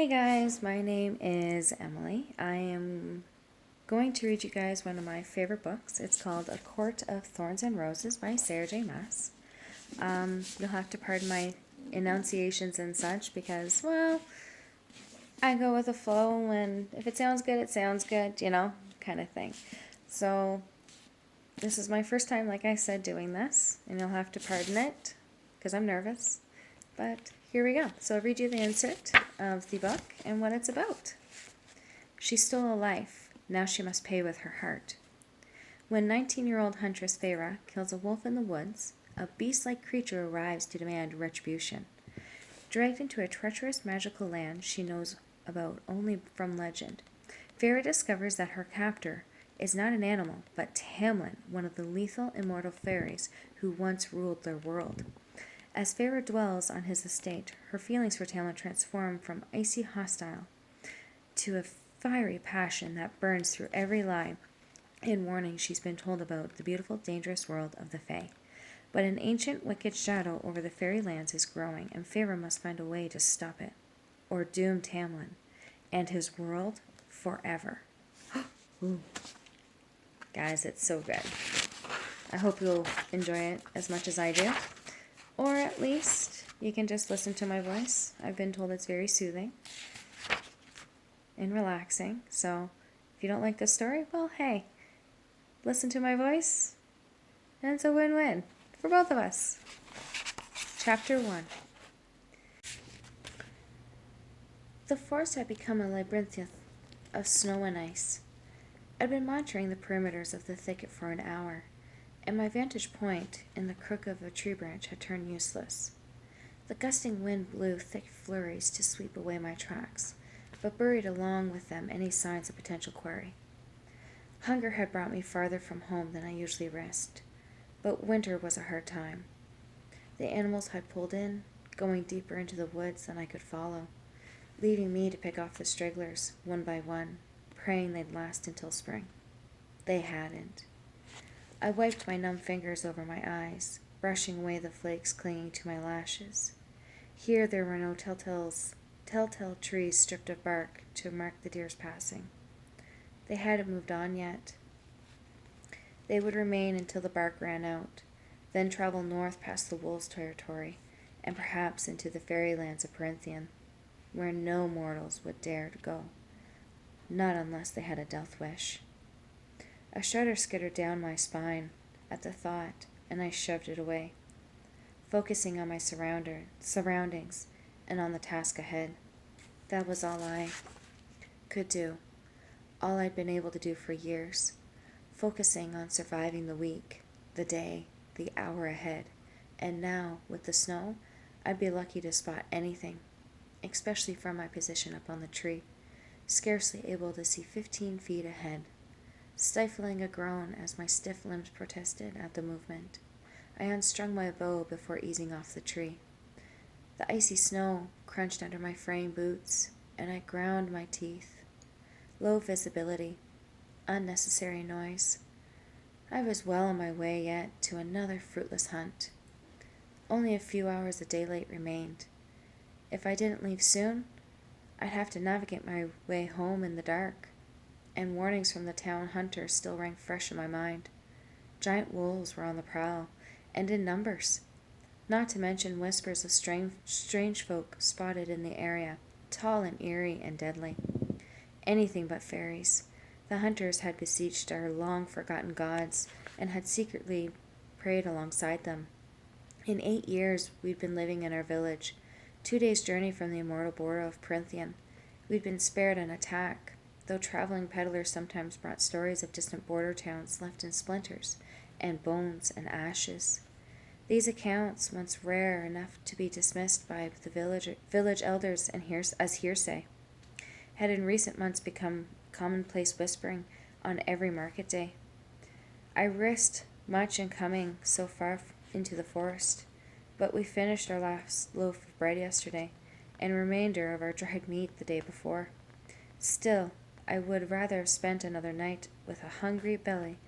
Hey guys, my name is Emily. I am going to read you guys one of my favorite books. It's called A Court of Thorns and Roses by Sarah J Maas. You'll have to pardon my enunciations and such because, well, I go with the flow and if it sounds good, it sounds good, kind of thing. So, this is my first time, like I said, doing this, and you'll have to pardon it because I'm nervous. But here we go. So I'll read you the insert of the book and what it's about. She stole a life. Now she must pay with her heart. When 19-year-old huntress Feyre kills a wolf in the woods, a beast-like creature arrives to demand retribution. Dragged into a treacherous magical land she knows about only from legend, Feyre discovers that her captor is not an animal, but Tamlin, one of the lethal immortal fairies who once ruled their world. As Feyre dwells on his estate, her feelings for Tamlin transform from icy hostile to a fiery passion that burns through every lie and warning she's been told about the beautiful, dangerous world of the Fae. But an ancient, wicked shadow over the fairy lands is growing, and Feyre must find a way to stop it, or doom Tamlin and his world forever. Ooh. Guys, it's so good. I hope you'll enjoy it as much as I do. Or at least you can just listen to my voice. I've been told it's very soothing and relaxing. So if you don't like the story, well, hey, listen to my voice and it's a win-win for both of us. Chapter 1. The forest had become a labyrinth of snow and ice. I'd been monitoring the perimeters of the thicket for an hour, and my vantage point in the crook of a tree branch had turned useless. The gusting wind blew thick flurries to sweep away my tracks, but buried along with them any signs of potential quarry. Hunger had brought me farther from home than I usually risked, but winter was a hard time. The animals had pulled in, going deeper into the woods than I could follow, leaving me to pick off the stragglers one by one, praying they'd last until spring. They hadn't. I wiped my numb fingers over my eyes, brushing away the flakes clinging to my lashes. Here there were no telltale trees stripped of bark to mark the deer's passing. They hadn't moved on yet. They would remain until the bark ran out, then travel north past the wolves' territory, and perhaps into the fairylands of Perinthian, where no mortals would dare to go, not unless they had a death wish. A shudder skittered down my spine at the thought, and I shoved it away, focusing on my surroundings and on the task ahead. That was all I could do, all I'd been able to do for years, focusing on surviving the week, the day, the hour ahead, and now, with the snow, I'd be lucky to spot anything, especially from my position up on the tree, scarcely able to see 15 feet ahead. Stifling a groan as my stiff limbs protested at the movement, I unstrung my bow before easing off the tree. The icy snow crunched under my fraying boots, and I ground my teeth. Low visibility, unnecessary noise. I was well on my way yet to another fruitless hunt. Only a few hours of daylight remained. If I didn't leave soon, I'd have to navigate my way home in the dark. And warnings from the town hunters still rang fresh in my mind. Giant wolves were on the prowl, and in numbers, not to mention whispers of strange folk spotted in the area, tall and eerie and deadly. Anything but fairies. The hunters had besieged our long-forgotten gods and had secretly prayed alongside them. In 8 years we'd been living in our village, 2 days' journey from the immortal border of Perinthian. We'd been spared an attack, though traveling peddlers sometimes brought stories of distant border towns left in splinters, and bones and ashes. These accounts, once rare enough to be dismissed by the village elders and as hearsay, had in recent months become commonplace whispering on every market day. I risked much in coming so far into the forest, but we finished our last loaf of bread yesterday, and remainder of our dried meat the day before. Still, I would rather have spent another night with a hungry belly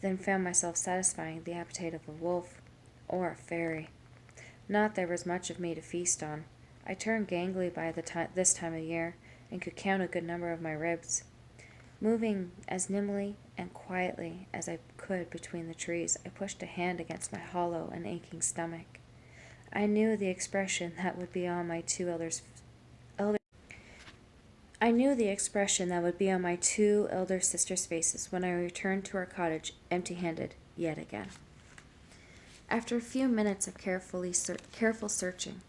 than found myself satisfying the appetite of a wolf or a fairy. Not there was much of me to feast on, I turned gangly by this time of year, and could count a good number of my ribs. Moving as nimbly and quietly as I could between the trees, I pushed a hand against my hollow and aching stomach. I knew the expression that would be on my two elder sisters' faces when I returned to our cottage empty-handed yet again. After a few minutes of careful searching,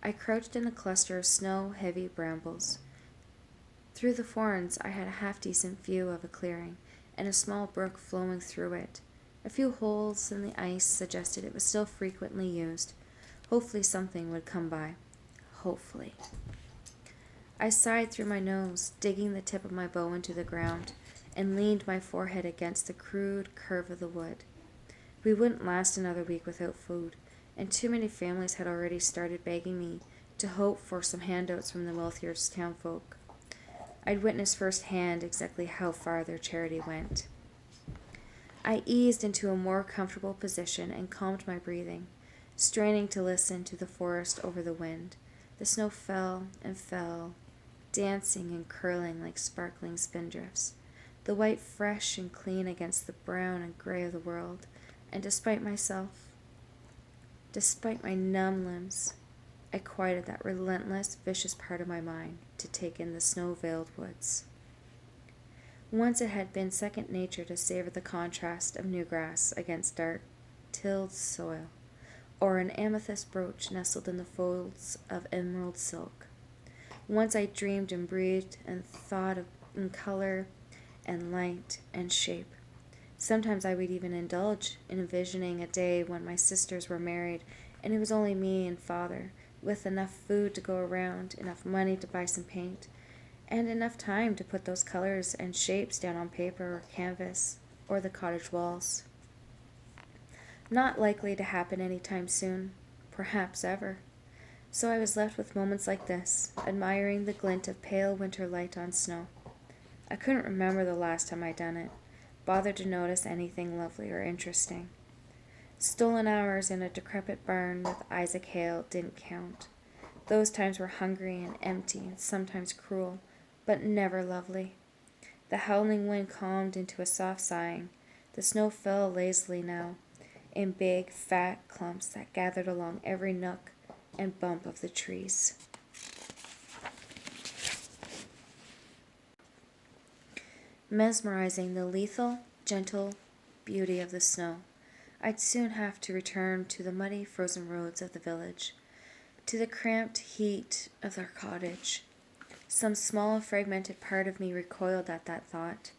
I crouched in a cluster of snow-heavy brambles. Through the thorns I had a half-decent view of a clearing, and a small brook flowing through it. A few holes in the ice suggested it was still frequently used. Hopefully something would come by. Hopefully. I sighed through my nose, digging the tip of my bow into the ground, and leaned my forehead against the crude curve of the wood. We wouldn't last another week without food, and too many families had already started begging me to hope for some handouts from the wealthier townfolk. I'd witnessed firsthand exactly how far their charity went. I eased into a more comfortable position and calmed my breathing, straining to listen to the forest over the wind. The snow fell and fell, dancing and curling like sparkling spindrifts, the white fresh and clean against the brown and gray of the world, and despite my numb limbs, I quieted that relentless, vicious part of my mind to take in the snow-veiled woods. Once it had been second nature to savor the contrast of new grass against dark, tilled soil, or an amethyst brooch nestled in the folds of emerald silk. Once I dreamed and breathed and thought in color and light and shape. Sometimes I would even indulge in envisioning a day when my sisters were married and it was only me and father, with enough food to go around, enough money to buy some paint, and enough time to put those colors and shapes down on paper or canvas or the cottage walls. Not likely to happen any time soon, perhaps ever. So I was left with moments like this, admiring the glint of pale winter light on snow. I couldn't remember the last time I'd done it, bothered to notice anything lovely or interesting. Stolen hours in a decrepit barn with Isaac Hale didn't count. Those times were hungry and empty and sometimes cruel, but never lovely. The howling wind calmed into a soft sighing. The snow fell lazily now, in big, fat clumps that gathered along every nook and bump of the trees. Mesmerizing the lethal, gentle beauty of the snow, I'd soon have to return to the muddy, frozen roads of the village, to the cramped heat of their cottage. Some small, fragmented part of me recoiled at that thought.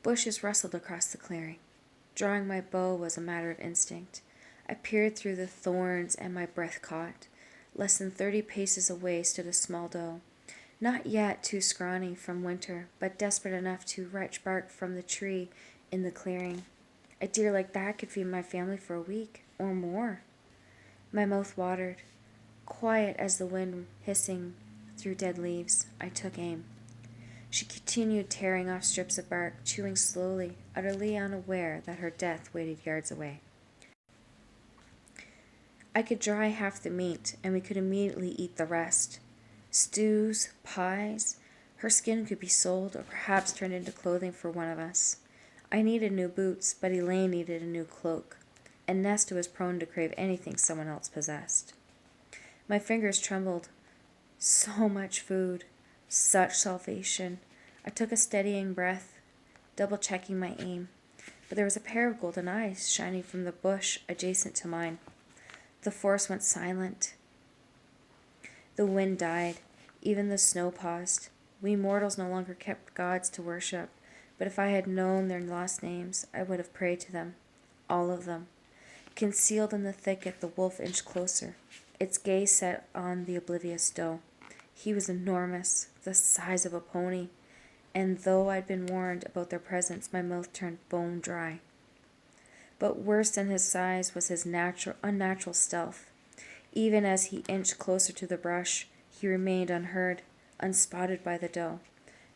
Bushes rustled across the clearing. Drawing my bow was a matter of instinct. I peered through the thorns and my breath caught. Less than 30 paces away stood a small doe, not yet too scrawny from winter, but desperate enough to retch bark from the tree in the clearing. A deer like that could feed my family for a week, or more. My mouth watered. Quiet as the wind hissing through dead leaves, I took aim. She continued tearing off strips of bark, chewing slowly, utterly unaware that her death waited yards away. I could dry half the meat, and we could immediately eat the rest. Stews, pies, her skin could be sold or perhaps turned into clothing for one of us. I needed new boots, but Elaine needed a new cloak, and Nesta was prone to crave anything someone else possessed. My fingers trembled. So much food, such salvation. I took a steadying breath, double-checking my aim, but there was a pair of golden eyes shining from the bush adjacent to mine. The forest went silent. The wind died. Even the snow paused. We mortals no longer kept gods to worship, but if I had known their lost names, I would have prayed to them, all of them. Concealed in the thicket, the wolf inched closer, its gaze set on the oblivious doe. He was enormous, the size of a pony, and though I'd been warned about their presence, my mouth turned bone dry. But worse than his size was his unnatural stealth. Even as he inched closer to the brush, he remained unheard, unspotted by the doe.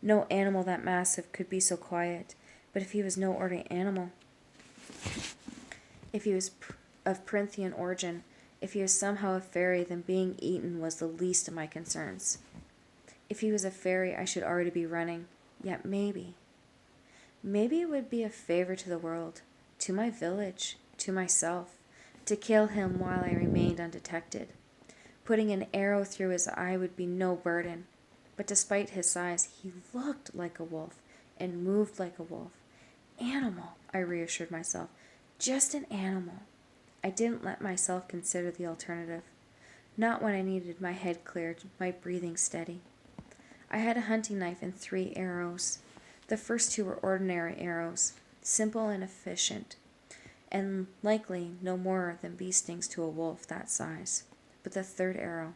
No animal that massive could be so quiet, but if he was no ordinary animal, if he was of Corinthian origin, If he was somehow a fairy, then being eaten was the least of my concerns. If he was a fairy, I should already be running. Yet maybe it would be a favor to the world, to my village, to myself, to kill him while I remained undetected. Putting an arrow through his eye would be no burden. But despite his size, he looked like a wolf and moved like a wolf. Animal, I reassured myself. Just an animal. I didn't let myself consider the alternative. Not when I needed my head cleared, my breathing steady. I had a hunting knife and 3 arrows. The first 2 were ordinary arrows, simple and efficient, and likely no more than bee stings to a wolf that size. But the 3rd arrow,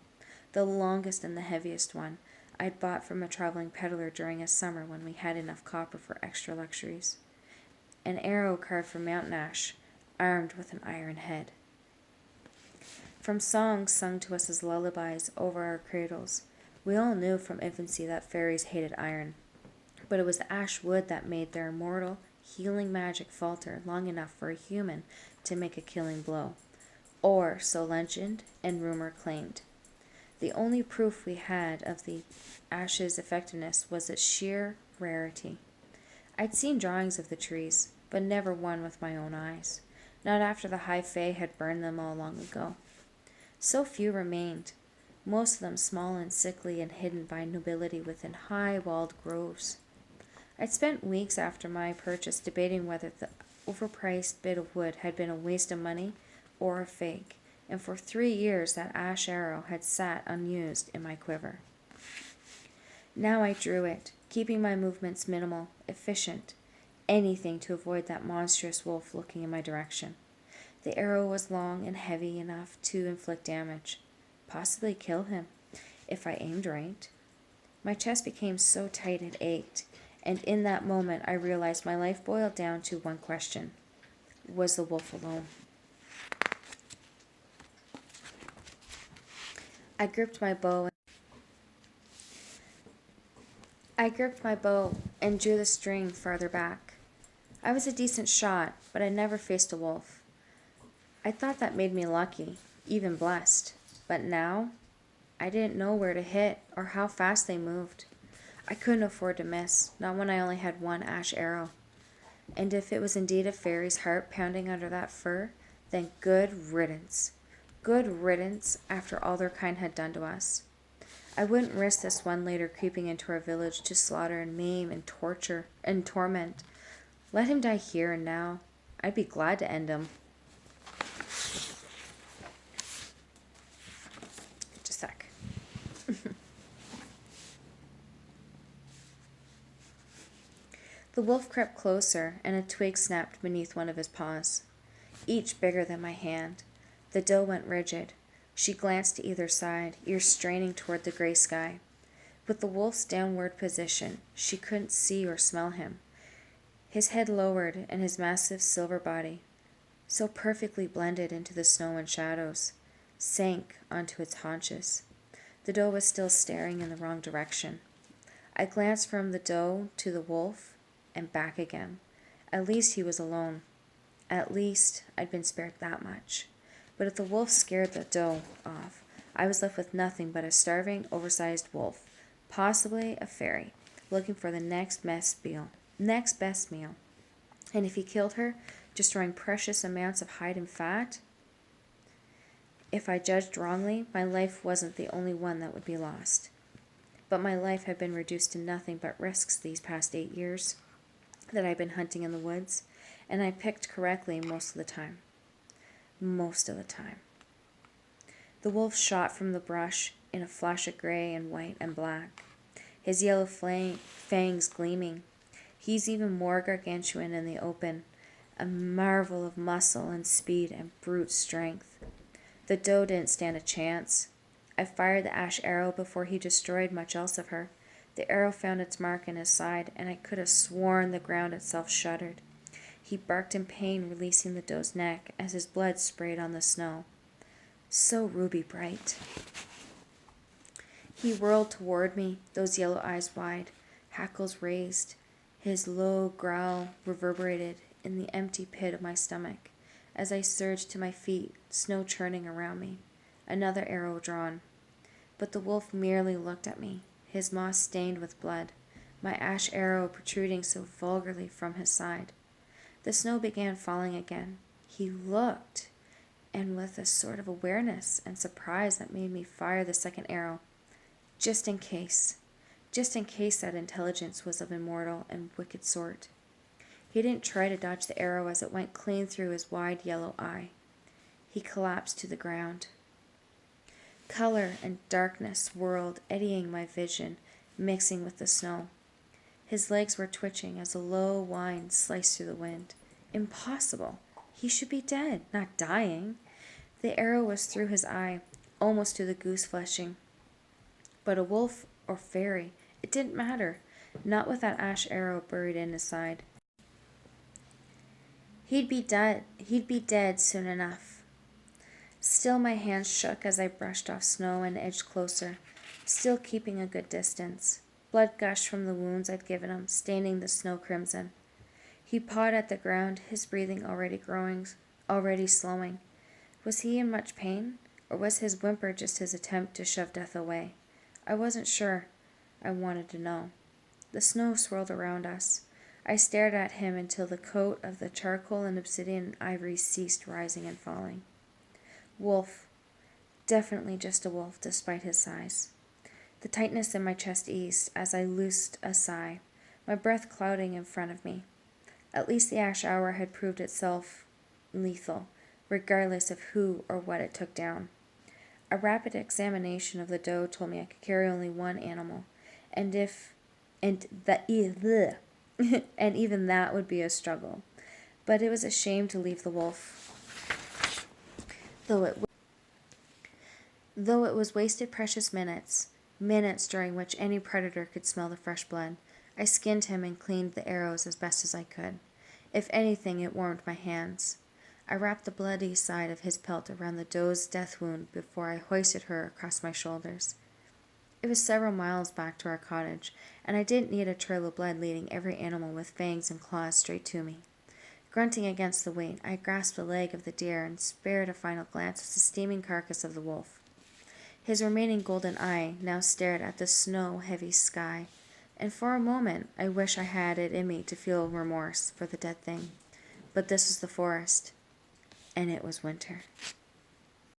the longest and the heaviest one, I'd bought from a traveling peddler during a summer when we had enough copper for extra luxuries. An arrow carved from mountain ash, armed with an iron head. From songs sung to us as lullabies over our cradles, we all knew from infancy that fairies hated iron, but it was the ash wood that made their immortal, healing magic falter long enough for a human to make a killing blow, or so legend and rumor claimed. The only proof we had of the ash's effectiveness was its sheer rarity. I'd seen drawings of the trees, but never one with my own eyes, not after the high fae had burned them all long ago. So few remained, most of them small and sickly and hidden by nobility within high-walled groves. I'd spent weeks after my purchase debating whether the overpriced bit of wood had been a waste of money or a fake, and for 3 years that ash arrow had sat unused in my quiver. Now I drew it, keeping my movements minimal, efficient, anything to avoid that monstrous wolf looking in my direction. The arrow was long and heavy enough to inflict damage, possibly kill him, if I aimed right. My chest became so tight it ached, and in that moment I realized my life boiled down to one question. Was the wolf alone? I gripped my bow and drew the string farther back. I was a decent shot, but I never faced a wolf. I thought that made me lucky, even blessed. But now, I didn't know where to hit or how fast they moved. I couldn't afford to miss, not when I only had 1 ash arrow. And if it was indeed a fairy's heart pounding under that fur, then good riddance. Good riddance after all their kind had done to us. I wouldn't risk this one later creeping into our village to slaughter and maim and torture and torment. Let him die here and now. I'd be glad to end him. Just a sec. The wolf crept closer, and a twig snapped beneath one of his paws, each bigger than my hand. The doe went rigid. She glanced to either side, ears straining toward the gray sky. With the wolf's downward position, she couldn't see or smell him. His head lowered, and his massive silver body, so perfectly blended into the snow and shadows, sank onto its haunches. The doe was still staring in the wrong direction. I glanced from the doe to the wolf and back again. At least he was alone. At least I'd been spared that much. But if the wolf scared the doe off, I was left with nothing but a starving, oversized wolf, possibly a fairy, looking for the next best meal. And if he killed her, destroying precious amounts of hide and fat? If I judged wrongly, my life wasn't the only one that would be lost. But my life had been reduced to nothing but risks these past 8 years that I'd been hunting in the woods, and I picked correctly most of the time. The wolf shot from the brush in a flash of gray and white and black, his yellow fangs gleaming. He's even more gargantuan in the open, a marvel of muscle and speed and brute strength. The doe didn't stand a chance. I fired the ash arrow before he destroyed much else of her. The arrow found its mark in his side, and I could have sworn the ground itself shuddered. He barked in pain, releasing the doe's neck as his blood sprayed on the snow. So ruby bright. He whirled toward me, those yellow eyes wide, hackles raised. His low growl reverberated in the empty pit of my stomach, as I surged to my feet, snow churning around me. Another arrow drawn. But the wolf merely looked at me, his maw stained with blood, my ash arrow protruding so vulgarly from his side. The snow began falling again. He looked, and with a sort of awareness and surprise that made me fire the second arrow, just in case that intelligence was of immortal and wicked sort. He didn't try to dodge the arrow as it went clean through his wide yellow eye. He collapsed to the ground. Color and darkness swirled, eddying my vision, mixing with the snow. His legs were twitching as a low whine sliced through the wind. Impossible! He should be dead, not dying. The arrow was through his eye, almost to the goose fleshing. But a wolf or fairy, it didn't matter, not with that ash arrow buried in his side. He'd be dead soon enough. Still my hands shook as I brushed off snow and edged closer, still keeping a good distance. Blood gushed from the wounds I'd given him, staining the snow crimson. He pawed at the ground, his breathing already slowing. Was he in much pain, or was his whimper just his attempt to shove death away? I wasn't sure. I wanted to know. The snow swirled around us. I stared at him until the coat of the charcoal and obsidian and ivory ceased rising and falling. Wolf. Definitely just a wolf, despite his size. The tightness in my chest eased as I loosed a sigh, my breath clouding in front of me. At least the ash hour had proved itself lethal, regardless of who or what it took down. A rapid examination of the doe told me I could carry only one animal, and even that would be a struggle. But it was a shame to leave the wolf, though it was wasted precious minutes during which any predator could smell the fresh blood. I skinned him and cleaned the arrows as best as I could. If anything, it warmed my hands. I wrapped the bloody side of his pelt around the doe's death wound before I hoisted her across my shoulders. It was several miles back to our cottage, and I didn't need a trail of blood leading every animal with fangs and claws straight to me. Grunting against the weight, I grasped a leg of the deer and spared a final glance at the steaming carcass of the wolf. His remaining golden eye now stared at the snow-heavy sky, and for a moment I wish I had it in me to feel remorse for the dead thing. But this was the forest, and it was winter.